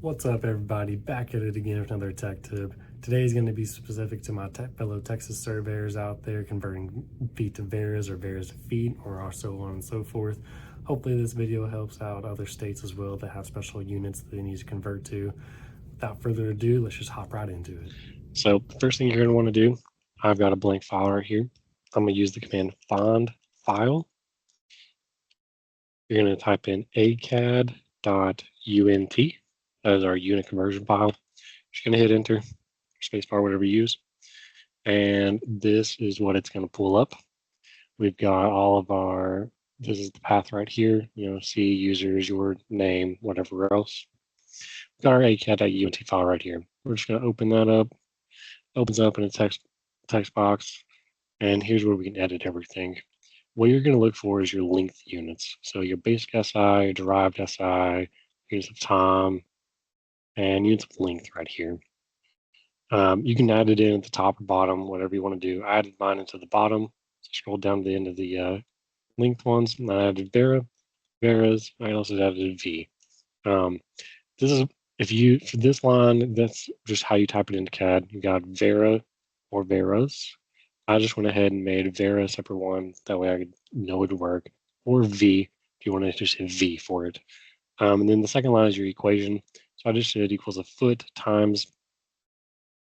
What's up, everybody? Back at it again with another tech tip. Today is going to be specific to my fellow Texas surveyors out there converting feet to varas or varas to feet, or so on and so forth. Hopefully this video helps out other states as well that have special units that they need to convert to. Without further ado, let's just hop right into it. So the first thing you're going to want to do, I've got a blank file right here. I'm going to use the command FINDFILE. You're going to type in acad.unt. That is our unit conversion file. Just going to hit enter, spacebar, whatever you use. And this is what it's going to pull up. We've got all of our, this is the path right here, see users, your name, whatever else. We've got our acad.unt file right here. We're just going to open that up. Opens up in a text box. And here's where we can edit everything. What you're going to look for is your length units. So your basic SI, derived SI, units of time, and units of length right here. You can add it in at the top or bottom, whatever you want to do. I added mine into the bottom. So scroll down to the end of the length ones, and I added varas. I also added V. This is for this line, that's just how you type it into CAD. You got vara or varas. I just went ahead and made vara separate one. That way I could know it would work. Or V if you want to just hit V for it. And then the second line is your equation. So I just did equals a foot times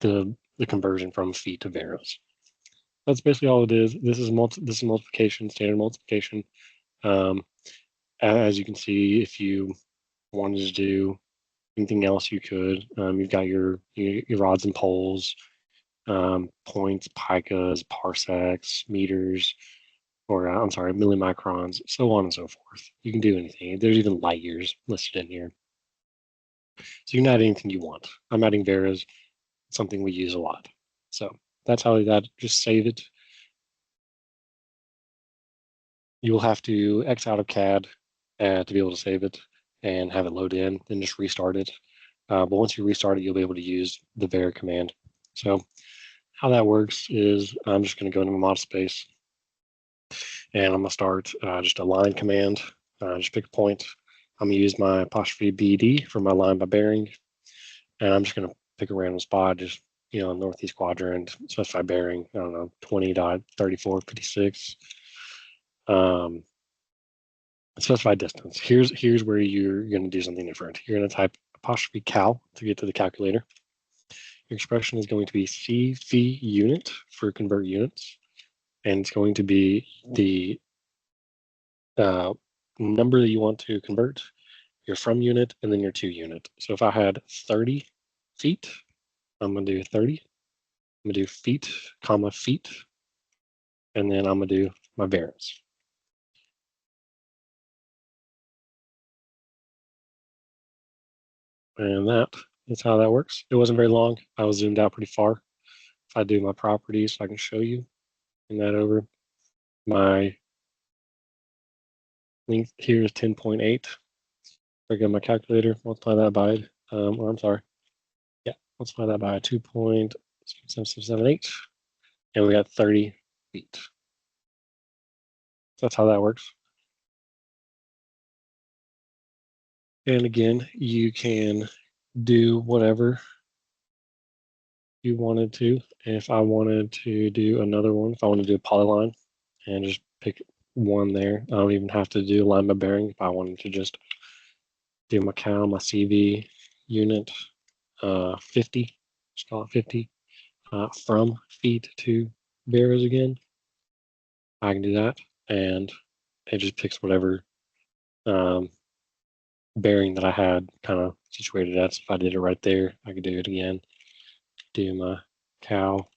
the conversion from feet to varas. That's basically all it is. This is multiplication, standard multiplication. As you can see, if you wanted to do anything else, you could. You've got your rods and poles, points, picas, parsecs, meters, or I'm sorry, millimicrons, so on and so forth. You can do anything. There's even light years listed in here. So you can add anything you want. I'm adding varas, something we use a lot. So that's how that, just save it. You will have to X out of CAD to be able to save it and have it load in, then just restart it. But once you restart it, you'll be able to use the var command. So how that works is I'm just going to go into my model space and I'm going to start just a line command. Just pick a point. I'm going to use my apostrophe BD for my line by bearing. And I'm just going to pick a random spot, just, northeast quadrant, specify bearing, I don't know, 20.3456. Specify distance. Here's where you're going to do something different. You're going to type apostrophe cal to get to the calculator. Your expression is going to be cvunit for convert units, and it's going to be the number that you want to convert, your from unit, and then your to unit. So if I had 30 feet, I'm going to do 30. I'm going to do feet, comma, feet, and then I'm going to do my varas. And that is how that works. It wasn't very long. I was zoomed out pretty far. If I do my properties, I can show you in that over. My length here is 10.8. I get my calculator, multiply that by, multiply that by 2.7778, and we got 30 feet. So that's how that works. And again, you can do whatever you wanted to. If I wanted to do another one, if I want to do a polyline and just pick one there, I don't even have to do line by bearing. If I wanted to just do my cal, my CV unit 50, just call it 50, from feet to varas again, I can do that, and it just picks whatever bearing that I had kind of situated at. So if I did it right there, I could do it again, do my cal,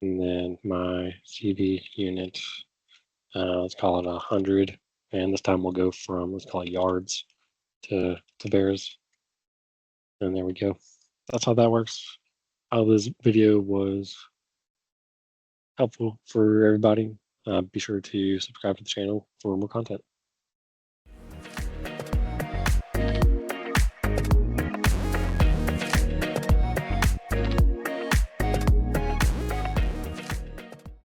and then my CV unit, let's call it 100, and this time we'll go from, let's call it yards to varas, and there we go. That's how that works. I hope this video was helpful for everybody. Be sure to subscribe to the channel for more content.